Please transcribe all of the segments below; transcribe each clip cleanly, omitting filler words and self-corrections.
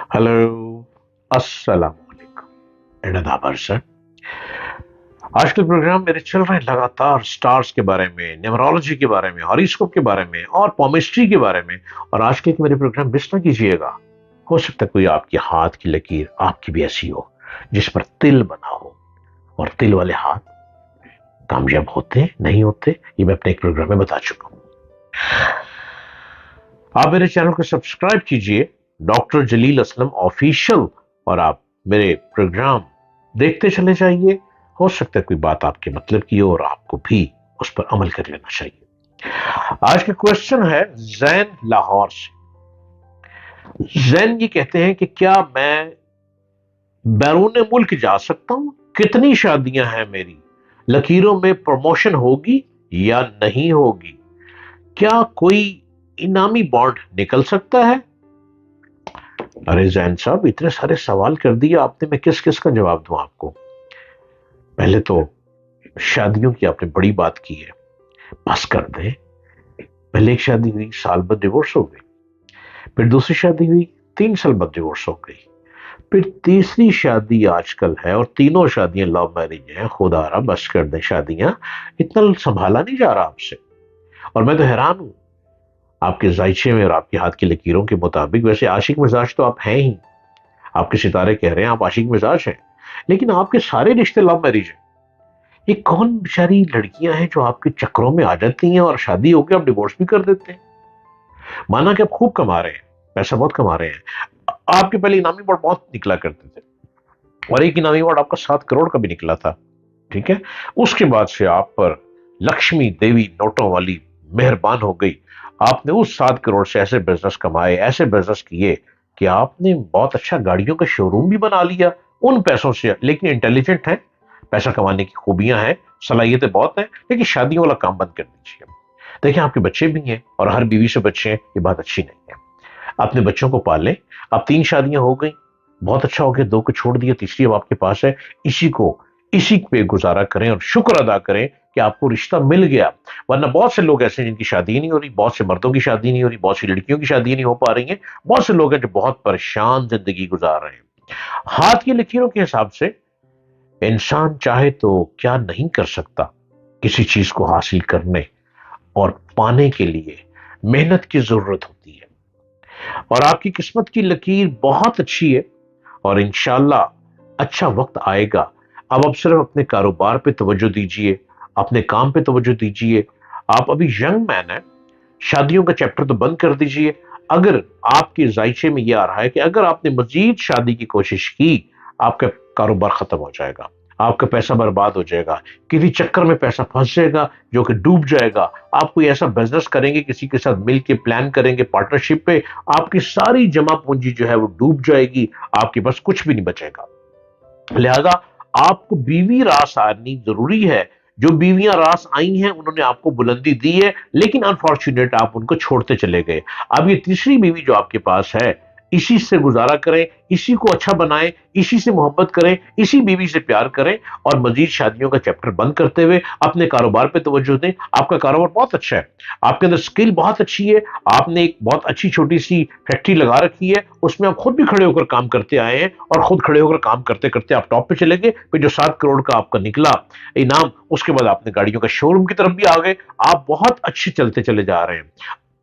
Hello, अस्सलाम वालेकुम and आदाब सर। आजकल प्रोग्राम मेरे चल रहे हैं लगातार स्टार्स के बारे में, न्यूमरोलॉजी के बारे में, हॉरोस्कोप के बारे में और पॉमिस्ट्री के बारे में। और आज के मेरे प्रोग्राम मिस ना कीजिएगा। हो सकता है कोई आपकी हाथ की लकीर आपकी भी ऐसी हो जिस पर तिल बना हो, और तिल वाले हाथ कामयाब होते नहीं होते ये मैं अपने एक प्रोग्राम में बता चुका हूं। आप मेरे चैनल को सब्सक्राइब कीजिए, डॉक्टर जलील असलम ऑफिशियल, और आप मेरे प्रोग्राम देखते चले जाइए। हो सकता है कोई बात आपके मतलब की हो और आपको भी उस पर अमल कर लेना चाहिए। आज का क्वेश्चन है जैन लाहौर से। जैन ये कहते हैं कि क्या मैं बैरून मुल्क जा सकता हूं? कितनी शादियां हैं मेरी? लकीरों में प्रमोशन होगी या नहीं होगी? क्या कोई इनामी बॉन्ड निकल सकता है? अरे जैन साहब, इतने सारे सवाल कर दिए आपने, मैं किस किस का जवाब दूं आपको। पहले तो शादियों की आपने बड़ी बात की है, बस कर दें। पहले एक शादी हुई, साल बाद डिवोर्स हो गई। फिर दूसरी शादी हुई, 3 साल बाद डिवोर्स हो गई। फिर तीसरी शादी आजकल है, और तीनों शादियां लव मैरिज हैं। खुदारा बस कर दें शादियां, इतना संभाला नहीं जा रहा आपसे। और मैं तो हैरान हूं आपके जायचे में और आपके हाथ की लकीरों के मुताबिक। वैसे आशिक मिजाज तो आप हैं ही, आपके सितारे कह रहे हैं आप आशिक मिजाज हैं, लेकिन आपके सारे रिश्ते लव मैरिज हैं। ये कौन बेचारी लड़कियां हैं जो आपके चक्रों में आ जाती हैं और शादी होकर आप डिवोर्स भी कर देते हैं? माना कि आप खूब कमा रहे हैं, पैसा बहुत कमा रहे हैं, आपके पहले इनामी अवार्ड बहुत निकला करते थे, और एक इनामी अवार्ड आपका 7 करोड़ का भी निकला था, ठीक है। उसके बाद से आप पर लक्ष्मी देवी नोटों वाली मेहरबान हो गई। आपने उस 7 करोड़ से ऐसे बिजनेस कमाए, ऐसे बिजनेस किए कि आपने बहुत अच्छा गाड़ियों का शोरूम भी बना लिया उन पैसों से। लेकिन इंटेलिजेंट है, पैसा कमाने की खूबियां हैं, सलाहियतें बहुत हैं, लेकिन शादियों वाला काम बंद कर दीजिए। देखिए आपके बच्चे भी हैं और हर बीवी से बच्चे हैं, ये बात अच्छी नहीं है। अपने बच्चों को पालें। अब 3 शादियां हो गई, बहुत अच्छा हो गया, 2 को छोड़ दिया, तीसरी अब आपके पास है। इसी पे गुजारा करें और शुक्र अदा करें कि आपको रिश्ता मिल गया। वरना बहुत से लोग ऐसे हैं जिनकी शादी नहीं हो रही, बहुत से मर्दों की शादी नहीं हो रही, बहुत सी लड़कियों की शादी नहीं हो पा रही है, बहुत से लोग हैं जो बहुत परेशान जिंदगी गुजार रहे हैं। हाथ की लकीरों के हिसाब से इंसान चाहे तो क्या नहीं कर सकता। किसी चीज को हासिल करने और पाने के लिए मेहनत की जरूरत होती है, और आपकी किस्मत की लकीर बहुत अच्छी है, और इंशाल्लाह अच्छा वक्त आएगा। अब आप सिर्फ अपने कारोबार पे तवज्जो दीजिए, अपने काम पे तवज्जो दीजिए। आप अभी यंग मैन हैं, शादियों का चैप्टर तो बंद कर दीजिए। अगर आपके जायचे में यह आ रहा है कि अगर आपने मजीद शादी की कोशिश की, आपका कारोबार खत्म हो जाएगा, आपका पैसा बर्बाद हो जाएगा, किसी चक्कर में पैसा फंस जाएगा जो कि डूब जाएगा। आप कोई ऐसा बिजनेस करेंगे, किसी के साथ मिलकर प्लान करेंगे पार्टनरशिप पे, आपकी सारी जमा पूंजी जो है वो डूब जाएगी, आपके पास कुछ भी नहीं बचेगा। लिहाजा आपको बीवी रास आनी जरूरी है। जो बीवियां रास आई हैं उन्होंने आपको बुलंदी दी है, लेकिन अनफॉर्चुनेट आप उनको छोड़ते चले गए। अब ये तीसरी बीवी जो आपके पास है, इसी से गुजारा करें, इसी को अच्छा बनाएं, इसी से मोहब्बत करें, इसी बीवी से प्यार करें, और मजीद शादियों का चैप्टर बंद करते हुए अपने कारोबार पे तवज्जो दें। आपका कारोबार बहुत अच्छा है, आपके अंदर स्किल बहुत अच्छी है, आपने एक बहुत अच्छी छोटी सी फैक्ट्री लगा रखी है, उसमें आप खुद भी खड़े होकर काम करते आए हैं, और खुद खड़े होकर काम करते करते आप टॉप पे चले गए। फिर जो 7 करोड़ का आपका निकला इनाम, उसके बाद आपने गाड़ियों का शोरूम की तरफ भी आ गए। आप बहुत अच्छे चलते चले जा रहे हैं।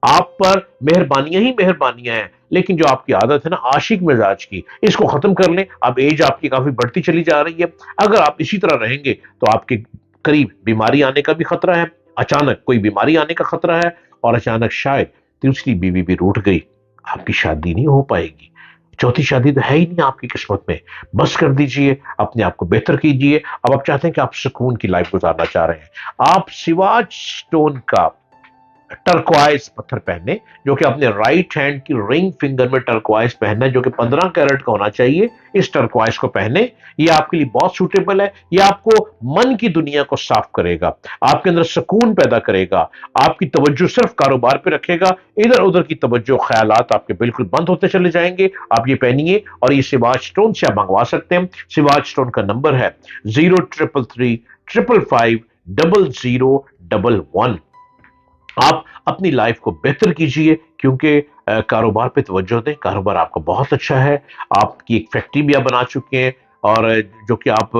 आप पर मेहरबानियां ही मेहरबानियां हैं, लेकिन जो आपकी आदत है ना आशिक मिजाज की, इसको खत्म कर लें। अब एज आपकी काफी बढ़ती चली जा रही है, अगर आप इसी तरह रहेंगे तो आपके करीब बीमारी आने का भी खतरा है, अचानक कोई बीमारी आने का खतरा है, और अचानक शायद तीसरी बीवी भी रूठ गई, आपकी शादी नहीं हो पाएगी। चौथी शादी तो है ही नहीं आपकी किस्मत में। बस कर दीजिए, अपने आप को बेहतर कीजिए। अब आप चाहते हैं कि आप सुकून की लाइफ गुजारना चाह रहे हैं, आप सिवाज स्टोन का टर्कवाइज पत्थर पहने, जो कि अपने राइट हैंड की रिंग फिंगर में टर्कवाइज पहनना, जो कि 15 कैरेट का होना चाहिए। इस टर्कवाइज को पहने, ये आपके लिए बहुत सूटेबल है। ये आपको मन की दुनिया को साफ करेगा, आपके अंदर सुकून पैदा करेगा, आपकी तवज्जो सिर्फ कारोबार पे रखेगा, इधर उधर की तवज्जो ख्यालात आपके बिल्कुल बंद होते चले जाएंगे। आप ये पहनिए, और ये सिवाज स्टोन से आप मंगवा सकते हैं। सिवाज स्टोन का नंबर है 0333550011। आप अपनी लाइफ को बेहतर कीजिए, کیونکہ کاروبار پہ توجہ دیں. کاروبار آپ کا بہت اچھا ہے. آپ کی ایک فیکٹری بھی آپ بنا چکے ہیں، اور جو کہ آپ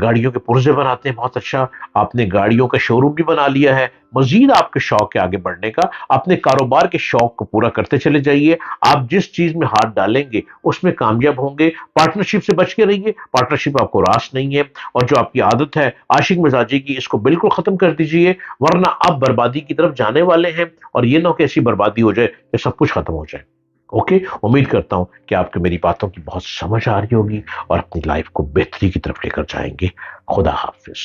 گاڑیوں کے پرزے بناتے ہیں، بہت اچھا. آپ نے گاڑیوں کا شو روم بھی بنا لیا ہے. مزید آپ کے شوق ہے آگے بڑھنے کا. اپنے کاروبار کے شوق کو پورا کرتے چلے جائیے. آپ جس چیز میں ہاتھ ڈالیں گے اس میں کامیاب ہوں گے. پارٹنرشپ سے بچ کے رہیے. پارٹنرشپ آپ کو راس نہیں ہے. اور جو آپ کی عادت ہے عاشق مزاجی کی، اس کو بالکل ختم کر دیجئے، ورنہ آپ بربادی کی طرف جانے والے ہیں. اور یہ نہ ہو کہ ایسی بربادی ہو جائے کہ سب کچھ ختم ہو جائے. اوکے، امید کرتا ہوں کہ آپ کو میری باتوں کی بہت سمجھ آ رہی ہوگی اور اپنی لائف کو بہتری کی طرف لے کر جائیں گے. خدا حافظ.